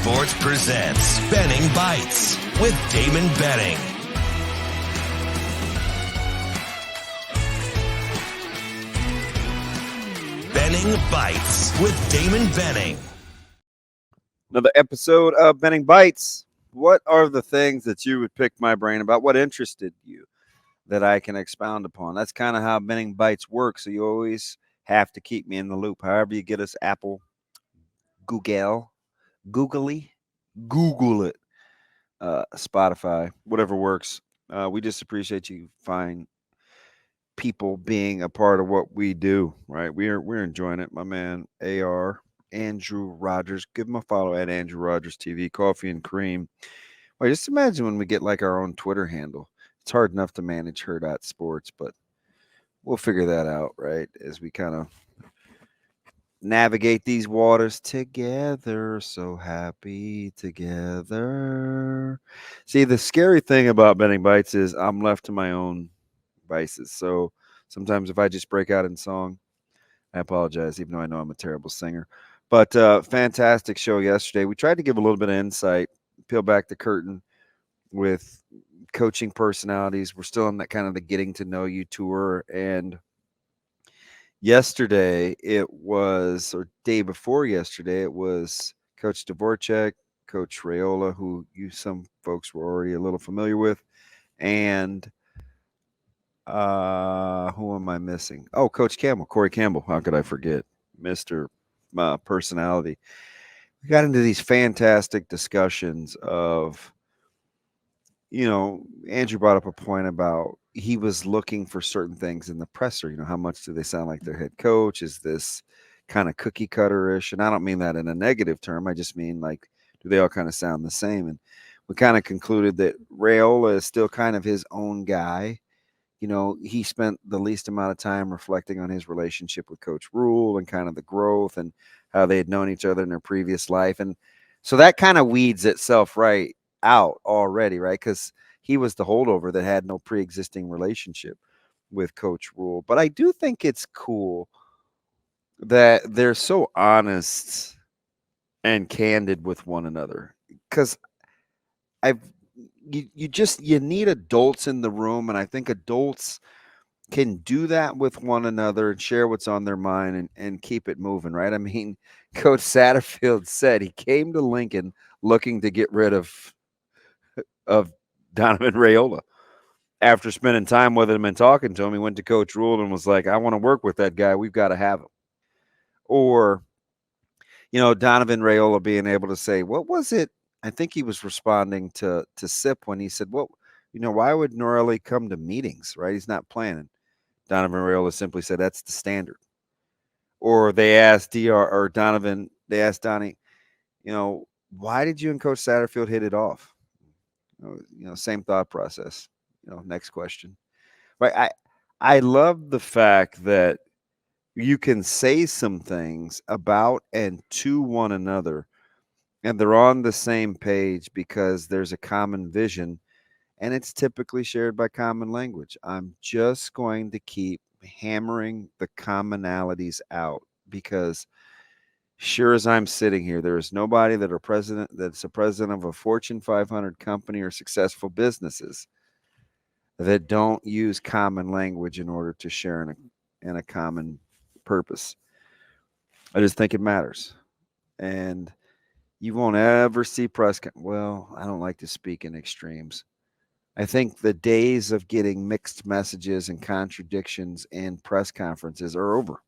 Sports presents Benning Bites with Damon Benning. Benning Bites with Damon Benning. Another episode of Benning Bites. What are the things that you would pick my brain about? What interested you that I can expound upon? That's kind of how Benning Bites works. So you always have to keep me in the loop. However you get us, Apple, Google it, Spotify, whatever works. We just appreciate you fine people being a part of what we do, right? We're enjoying it. My man AR, Andrew Rogers. Give him a follow at Andrew Rogers TV, Coffee and Cream. Well, just imagine when we get like our own Twitter handle. It's hard enough to manage Hurrdat Sports, but we'll figure that out, right? As we kind of navigate these waters together. So happy together. See, the scary thing about Benning Bites is I'm left to my own vices. So sometimes if I just break out in song, I apologize, even though I know I'm a terrible singer. But fantastic show yesterday. We tried to give a little bit of insight, peel back the curtain with coaching personalities. We're still on that kind of the getting to know you tour. And yesterday it was, or day before yesterday, it was Coach Dvorak, Coach Raiola, who some folks were already a little familiar with, and who am I missing? Oh, Coach Campbell, Corey Campbell. How could I forget? Mr. Personality. We got into these fantastic discussions of, Andrew brought up a point about he was looking for certain things in the presser. How much do they sound like their head coach? Is this kind of cookie cutter-ish? And I don't mean that in a negative term. I just mean like, do they all kind of sound the same? And we kind of concluded that Raiola is still kind of his own guy. He spent the least amount of time reflecting on his relationship with Coach Rule and kind of the growth and how they had known each other in their previous life. And so that kind of weeds itself right out already, right? Because he was the holdover that had no pre-existing relationship with Coach Rule. But I do think it's cool that they're so honest and candid with one another. Because you need adults in the room, and I think adults can do that with one another and share what's on their mind and keep it moving, right? I mean, Coach Satterfield said he came to Lincoln looking to get rid of Donovan Raiola. After spending time with him and talking to him, he went to Coach Rule and was like, I want to work with that guy. We've got to have him. Or, Donovan Raiola being able to say, what was it? I think he was responding to Sip when he said, well, why would Norelli come to meetings, right? He's not playing. Donovan Raiola simply said, that's the standard. Or they asked they asked Donnie, why did you and Coach Satterfield hit it off? Same thought process. Next question. Right. I love the fact that you can say some things about and to one another, and they're on the same page because there's a common vision, and it's typically shared by common language. I'm just going to keep hammering the commonalities out because sure as I'm sitting here, there is nobody that's a president of a Fortune 500 company or successful businesses that don't use common language in order to share in a common purpose. I just think it matters. And you won't ever see well, I don't like to speak in extremes. I think the days of getting mixed messages and contradictions in press conferences are over.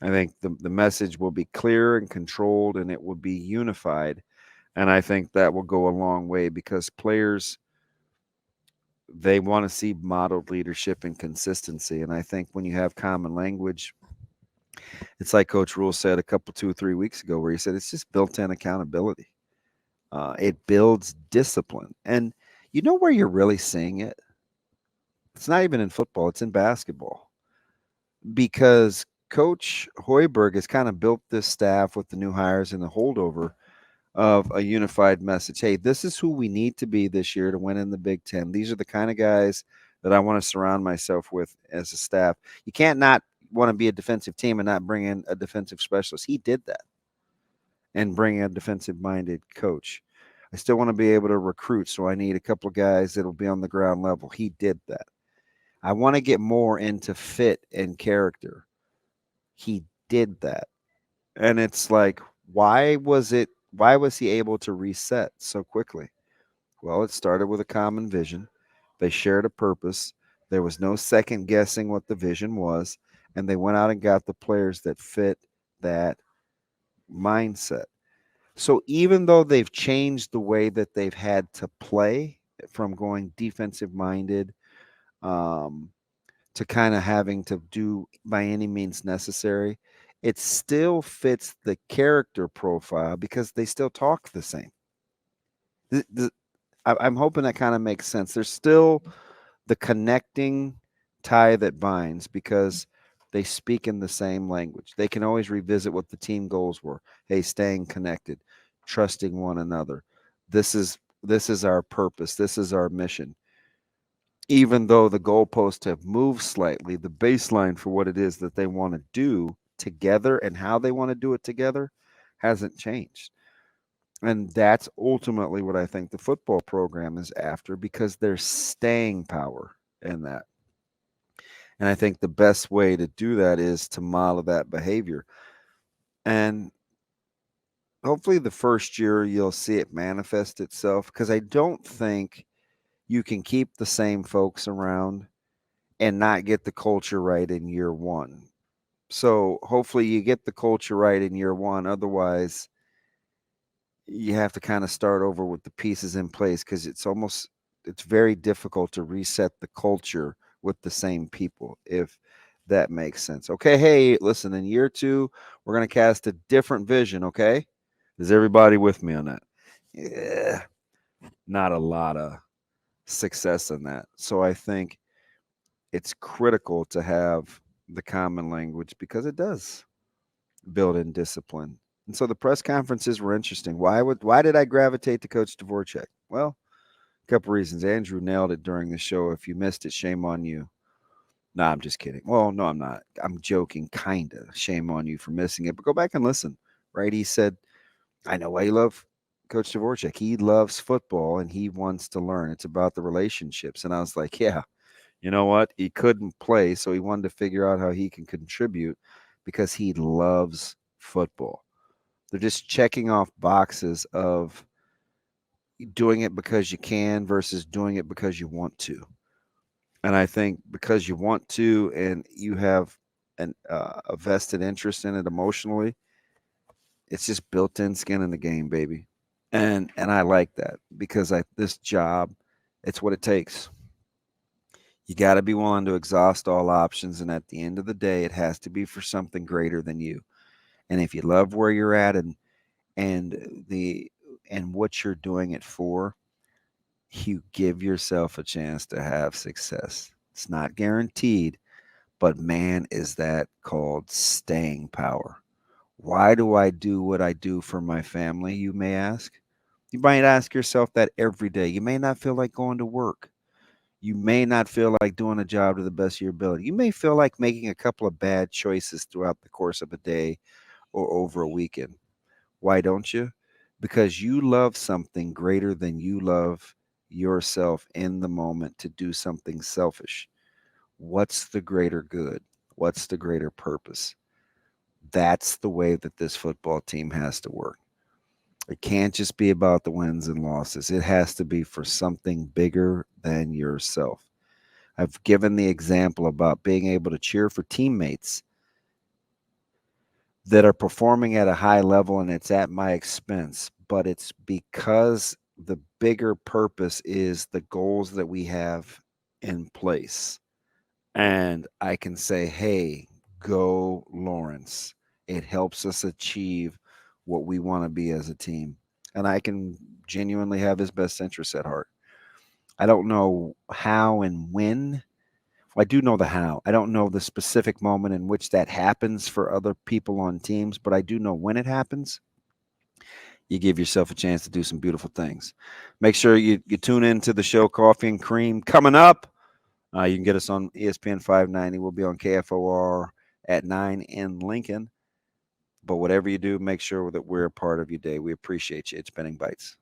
I think the message will be clear and controlled, and it will be unified. And I think that will go a long way because players, they want to see modeled leadership and consistency. And I think when you have common language, it's like Coach Rule said a couple, 2 or 3 weeks ago, where he said it's just built-in accountability. It builds discipline. And you know where you're really seeing it? It's not even in football. It's in basketball. Because Coach Hoiberg has kind of built this staff with the new hires and the holdover of a unified message. Hey, this is who we need to be this year to win in the Big Ten. These are the kind of guys that I want to surround myself with as a staff. You can't not want to be a defensive team and not bring in a defensive specialist. He did that. and bring a defensive-minded coach. I still want to be able to recruit, so I need a couple of guys that'll be on the ground level. He did that. I want to get more into fit and character. He did that. And it's like, why was he able to reset so quickly? Well, it started with a common vision. They shared a purpose. There was no second guessing what the vision was, and they went out and got the players that fit that mindset. So even though they've changed the way that they've had to play from going defensive minded um, to kind of having to do by any means necessary, it still fits the character profile because they still talk the same. I'm hoping that kind of makes sense. There's still the connecting tie that binds because they speak in the same language. They can always revisit what the team goals were. Hey, staying connected, trusting one another. This is our purpose. This is our mission. Even though the goalposts have moved slightly, the baseline for what it is that they want to do together and how they want to do it together hasn't changed. And that's ultimately what I think the football program is after because there's staying power in that. And I think the best way to do that is to model that behavior. And hopefully the first year you'll see it manifest itself because I don't think you can keep the same folks around and not get the culture right in year one. So hopefully you get the culture right in year one. Otherwise, you have to kind of start over with the pieces in place because it's very difficult to reset the culture with the same people if that makes sense. Okay, hey, listen, in year two, we're going to cast a different vision, okay? Is everybody with me on that? Yeah, not a lot of success in that. So I think it's critical to have the common language because it does build in discipline. And so the press conferences were interesting. Why did I gravitate to Coach Dvorak? Well, a couple reasons. Andrew nailed it during the show. If you missed it, shame on you. No, I'm just kidding. Well, no, I'm not. I'm joking, kinda. Shame on you for missing it. But go back and listen. Right? He said, I know why you love Coach Dvorak. He loves football and he wants to learn. It's about the relationships. And I was like, yeah, you know what? He couldn't play, so he wanted to figure out how he can contribute because he loves football. They're just checking off boxes of doing it because you can versus doing it because you want to. And I think because you want to and you have a vested interest in it emotionally, it's just built-in skin in the game, baby. And I like that because this job, it's what it takes. You got to be willing to exhaust all options, and at the end of the day, it has to be for something greater than you. And if you love where you're at and the and what you're doing it for, you give yourself a chance to have success. It's not guaranteed, but man, is that called staying power. Why do I do what I do for my family, you may ask? You might ask yourself that every day. You may not feel like going to work. You may not feel like doing a job to the best of your ability. You may feel like making a couple of bad choices throughout the course of a day or over a weekend. Why don't you? Because you love something greater than you love yourself in the moment to do something selfish. What's the greater good? What's the greater purpose? That's the way that this football team has to work. It can't just be about the wins and losses. It has to be for something bigger than yourself. I've given the example about being able to cheer for teammates that are performing at a high level and it's at my expense, but it's because the bigger purpose is the goals that we have in place. And I can say, hey, go Lawrence. It helps us achieve what we want to be as a team. And I can genuinely have his best interests at heart. I don't know how and when. Well, I do know the how. I don't know the specific moment in which that happens for other people on teams, but I do know when it happens. You give yourself a chance to do some beautiful things. Make sure you tune in to the show Coffee and Cream coming up. You can get us on ESPN 590. We'll be on KFOR at 9 in Lincoln. But whatever you do, make sure that we're a part of your day. We appreciate you. It's Benning Bites.